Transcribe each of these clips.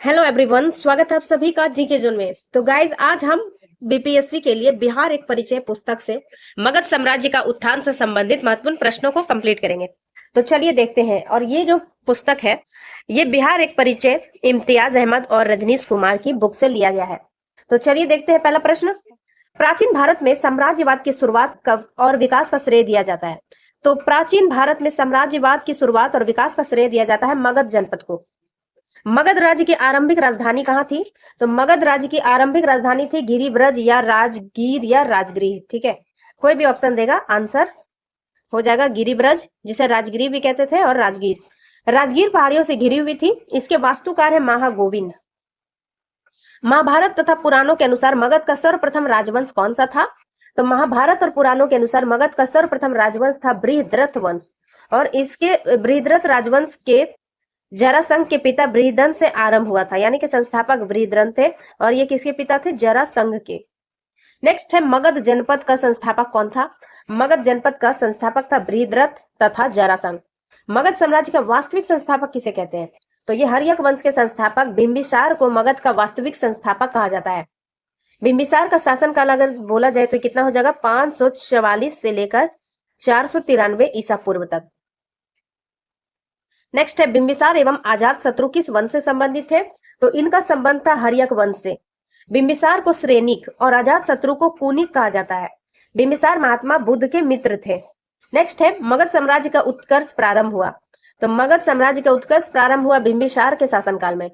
Hello everyone, स्वागत है आप सभी का जीके जोन में। तो गाइज, आज हम बीपीएससी के लिए बिहार एक परिचय पुस्तक से मगध साम्राज्य का उत्थान से संबंधित महत्वपूर्ण प्रश्नों को कंप्लीट करेंगे। तो चलिए देखते हैं। और ये जो पुस्तक है, ये बिहार एक परिचय इम्तियाज अहमद और रजनीश कुमार की बुक से लिया गया है। तो चलिए देखते हैं पहला प्रश्न। प्राचीन भारत में साम्राज्यवाद की शुरुआत कब और विकास का श्रेय दिया जाता है? तो प्राचीन भारत में साम्राज्यवाद की शुरुआत और विकास का श्रेय दिया जाता है मगध जनपद को। मगध राज्य की आरंभिक राजधानी कहाँ थी? तो मगध राज्य की आरंभिक राजधानी थी गिरिब्रज या राजगीर या राजगृह। ठीक है, कोई भी ऑप्शन देगा, आंसर हो जाएगा गिरिब्रज, जिसे राजगृह भी कहते थे, और राजगीर। राजगीर पहाड़ियों से घिरी हुई थी। इसके वास्तुकार है महागोविंद। महाभारत तथा पुराणों के अनुसार मगध का सर्वप्रथम राजवंश कौन सा था? तो महाभारत और पुराणों के अनुसार मगध का सर्वप्रथम राजवंश था बृहद्रथ वंश, और इसके बृहद्रथ राजवंश के जरासंघ के पिता बृहदन से आरंभ हुआ था, यानी कि संस्थापक बृहद्रथ थे, और ये किसके पिता थे? जरासंघ के। नेक्स्ट है, मगध जनपद का संस्थापक कौन था? मगध जनपद का संस्थापक था बृहद्रथ तथा जरासंघ। मगध साम्राज्य का वास्तविक संस्थापक किसे कहते हैं? तो ये हर्यक वंश के संस्थापक बिंबिसार को मगध का वास्तविक संस्थापक कहा जाता है। बिंबिसार का शासनकाल अगर बोला जाए तो कितना हो जाएगा? 544 से लेकर 493 ईसा पूर्व तक। नेक्स्ट है, बिंबिसार एवं अजात शत्रु किस वंश से संबंधित थे? तो इनका संबंध था हर्यक वंश से। बिंबिसार को श्रेनिक और अजात शत्रु को कुनिक कहा जाता है। बिंबिसार महात्मा बुद्ध के मित्र थे। नेक्स्ट है, मगध साम्राज्य का उत्कर्ष प्रारंभ हुआ। तो मगध साम्राज्य का उत्कर्ष प्रारंभ हुआ बिंबिसार के शासनकाल में।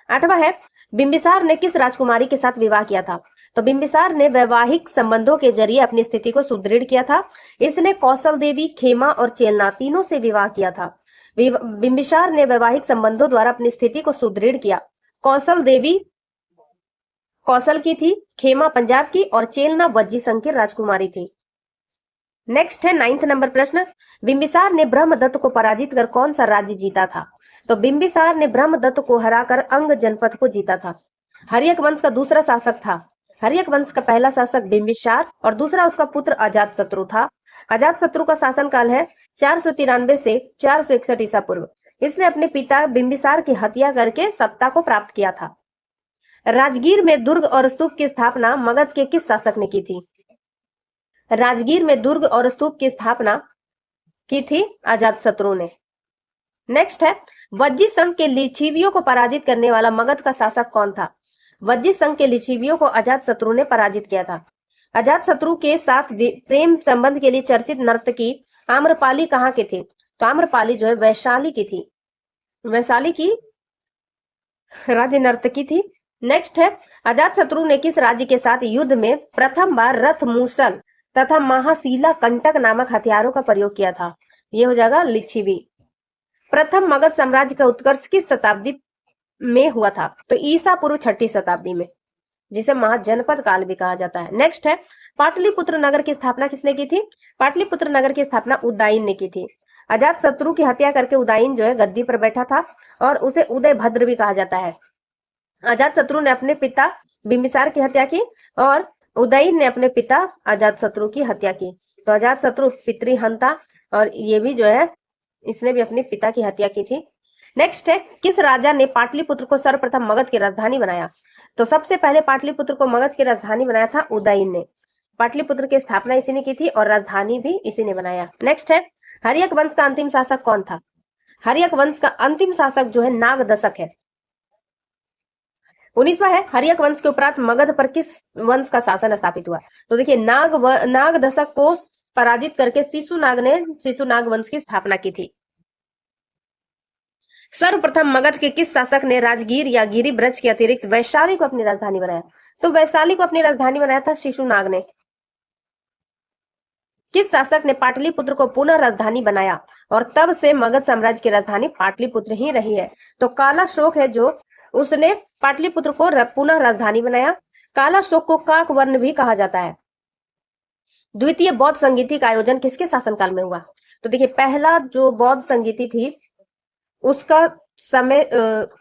आठवां है, बिंबिसार ने किस राजकुमारी के साथ विवाह किया था? तो बिंबिसार ने वैवाहिक संबंधों के जरिए अपनी स्थिति को सुदृढ़ किया था। इसने कौशल देवी, खेमा और चेलना तीनों से विवाह किया था। बिंबिसार ने वैवाहिक संबंधों द्वारा अपनी स्थिति को सुदृढ़ किया। कौशल देवी कौशल की थी, खेमा पंजाब की, और चेलना वज्जी संघ की राजकुमारी थी। नेक्स्ट है 9th नंबर प्रश्न। बिंबिसार ने ब्रह्मदत्त को पराजित कर कौन सा राज्य जीता था? तो बिंबिसार ने ब्रह्मदत्त को हराकर अंग जनपद को जीता था। हर्यक वंश का दूसरा शासक था। हर्यक वंश का पहला शासक बिंबिसार और दूसरा उसका पुत्र अजातशत्रु था। अजातशत्रु का शासनकाल है 493 से 461 ईसा पूर्व। इसने अपने पिता बिंबिसार की हत्या करके सत्ता को प्राप्त किया था। राजगीर में दुर्ग और स्तूप की स्थापना मगध के किस शासक ने की थी? राजगीर में दुर्ग और स्तूप की स्थापना की थी अजातशत्रु ने। नेक्स्ट है, वज्जी संघ के लिच्छवियों को पराजित करने वाला मगध का शासक कौन था? वज्जी संघ के लिच्छवियों को अजातशत्रु ने पराजित किया था। अजातशत्रु के साथ प्रेम संबंध के लिए चर्चित नर्तकी आम्रपाली कहाँ के थे? तो आम्रपाली जो है वैशाली की थी। वैशाली की राज्य नर्तकी थी। नेक्स्ट है, अजातशत्रु ने किस राज्य के साथ युद्ध में प्रथम बार रथ मूसल तथा महाशीला कंटक नामक हथियारों का प्रयोग किया था? ये हो जाएगा लिच्छवी। प्रथम मगध साम्राज्य का उत्कर्ष किस शताब्दी में हुआ था? तो ईसा पूर्व 6ठी शताब्दी में, जिसे महाजनपद काल भी कहा जाता है। नेक्स्ट है, पाटलिपुत्र नगर की स्थापना किसने की थी? पाटलिपुत्र नगर की स्थापना उदयन ने की थी। अजातशत्रु की हत्या करके उदयन जो है गद्दी पर बैठा था, और उसे उदयभद्र भी कहा जाता है। अजातशत्रु ने अपने पिता बिंबिसार की हत्या की, और उदयन ने अपने पिता अजातशत्रु की हत्या की। तो अजातशत्रु पितृहंता, और ये भी जो है इसने भी अपने पिता की हत्या की थी। नेक्स्ट है, किस राजा ने पाटलिपुत्र को सर्वप्रथम मगध की राजधानी बनाया? तो सबसे पहले पाटलिपुत्र को मगध की राजधानी बनाया था उदयन ने। पाटलिपुत्र की स्थापना इसी ने की थी और राजधानी भी इसी ने बनाया। नेक्स्ट है, हर्यक वंश का अंतिम शासक कौन था? हर्यक वंश का अंतिम शासक जो है नागदशक है। 19वां है, हर्यक वंश के उपरांत मगध पर किस वंश का शासन स्थापित हुआ? तो देखिए, नागदशक को पराजित करके शिशुनाग ने शिशुनाग वंश की स्थापना की थी। सर्वप्रथम मगध के किस शासक ने राजगीर या गिरिब्रज के अतिरिक्त वैशाली को अपनी राजधानी बनाया? तो वैशाली को अपनी राजधानी बनाया था शिशुनाग ने। किस शासक ने पाटलिपुत्र को पुनः राजधानी बनाया और तब से मगध साम्राज्य की राजधानी पाटलिपुत्र ही रही है? तो कालाशोक है, जो उसने पाटलिपुत्र को पुनः राजधानी बनाया। कालाशोक को काक वर्ण भी कहा जाता है। द्वितीय बौद्ध संगीति का आयोजन किसके शासनकाल में हुआ? तो देखिए, पहला जो बौद्ध संगीति थी उसका समय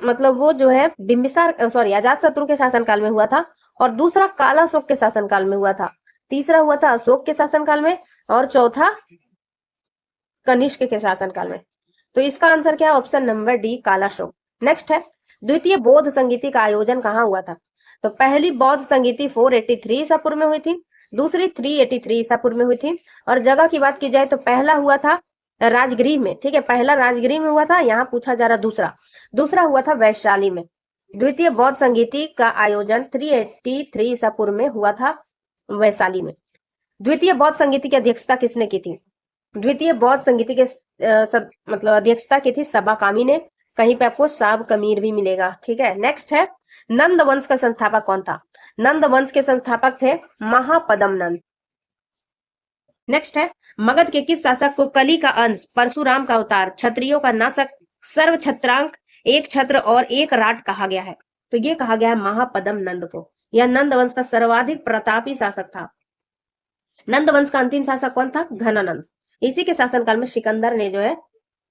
मतलब वो जो है अजातशत्रु के शासनकाल में हुआ था, और दूसरा कालाशोक के शासनकाल में हुआ था। तीसरा हुआ था अशोक के शासनकाल में, और चौथा कनिष्क के शासनकाल में। तो इसका आंसर क्या है? Option number D, Kalashoka. Next है, द्वितीय बौद्ध संगीति का आयोजन कहाँ हुआ था? तो पहली बौद्ध संगीति 483 ईसा पूर्व में हुई थी, दूसरी 383 ईसा पूर्व में हुई थी, और जगह की बात की जाए तो पहला हुआ था राजगृह में, ठीक है, पहला राजगृह में हुआ था। यहाँ पूछा जा रहा दूसरा हुआ था वैशाली में। द्वितीय बौद्ध संगीति का आयोजन 383 ईसा पूर्व में हुआ था वैशाली में। द्वितीय बौद्ध संगीति की अध्यक्षता किसने की थी? द्वितीय बौद्ध संगीति के मतलब अध्यक्षता की थी सबाकामी ने। कहीं पे आपको साब कमीर भी मिलेगा, ठीक है। नेक्स्ट है, नंद वंश का संस्थापक कौन था? नंद वंश के संस्थापक थे महापदम नंद। नेक्स्ट है, मगध के किस शासक को कली का अंश, परशुराम का अवतार, क्षत्रियों का नाशक, सर्व छत्रांक, एक छत्र और एक राट कहा गया है? तो ये कहा गया है महापदम नंद को। यह नंद वंश का सर्वाधिक प्रतापी शासक था। नंद वंश का अंतिम शासक कौन था? घनानंद। इसी के शासनकाल में सिकंदर ने जो है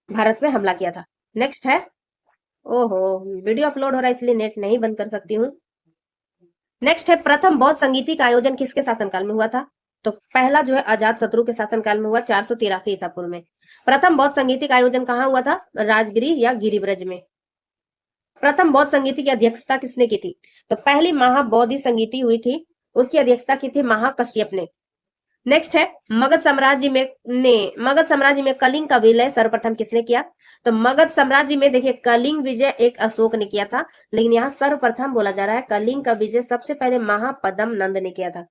भारत पे हमला किया था। नेक्स्ट है, ओहो वीडियो अपलोड हो रहा है इसलिए नेट नहीं बंद कर सकती हूँ। नेक्स्ट है, प्रथम बौद्ध संगीति का आयोजन किसके शासनकाल में हुआ था? तो पहला जो है अजात शत्रु के शासनकाल में हुआ 483 ईसा पूर्व में। प्रथम बौद्ध संगीति का आयोजन कहाँ हुआ था? राजगिरी या गिरिब्रज में। प्रथम बौद्ध संगीति की अध्यक्षता किसने की थी? तो पहली महाबौद्धि संगीति हुई थी, उसकी अध्यक्षता की थी महाकश्यप ने। नेक्स्ट है, मगध साम्राज्य में कलिंग का विलय सर्वप्रथम किसने किया? तो मगध साम्राज्य में देखिए कलिंग विजय एक अशोक ने किया था, लेकिन यहाँ सर्वप्रथम बोला जा रहा है कलिंग का विजय सबसे पहले महापदम नंद ने किया था।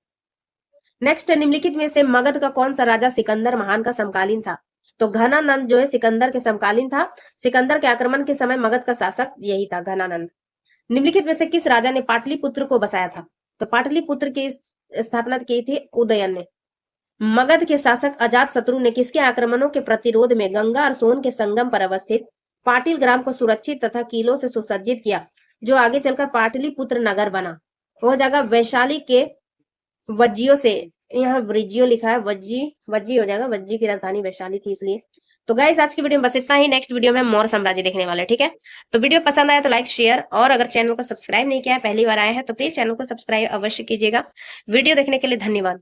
नेक्स्ट, निम्नलिखित में से मगध का कौन सा राजा सिकंदर महान का समकालीन था? तो घनानंद जो है सिकंदर के समकालीन था। सिकंदर के आक्रमण के समय मगध का शासक यही था, घनानंद। निम्नलिखित में से किस राजा ने पाटलिपुत्र को बसाया था? तो पाटलिपुत्र की स्थापना की थी उदयन ने। मगध के शासक अजात शत्रु ने किसके आक्रमणों के प्रतिरोध में गंगा और सोन के संगम पर अवस्थित पाटिल ग्राम को सुरक्षित तथा किलों से सुसज्जित किया, जो आगे चलकर पाटलिपुत्र नगर बना? वह जगह वैशाली के वज्जियों से, यहाँ वज्जियो लिखा है, वज्जी हो जाएगा, वज्जी की राजधानी वैशाली थी इसलिए। तो गाइस आज की वीडियो में बस इतना ही। नेक्स्ट वीडियो में मौर्य साम्राज्य देखने वाले, ठीक है। तो वीडियो पसंद आया तो लाइक शेयर, और अगर चैनल को सब्सक्राइब नहीं किया है, पहली बार आए हैं तो प्लीज चैनल को सब्सक्राइब अवश्य कीजिएगा। वीडियो देखने के लिए धन्यवाद।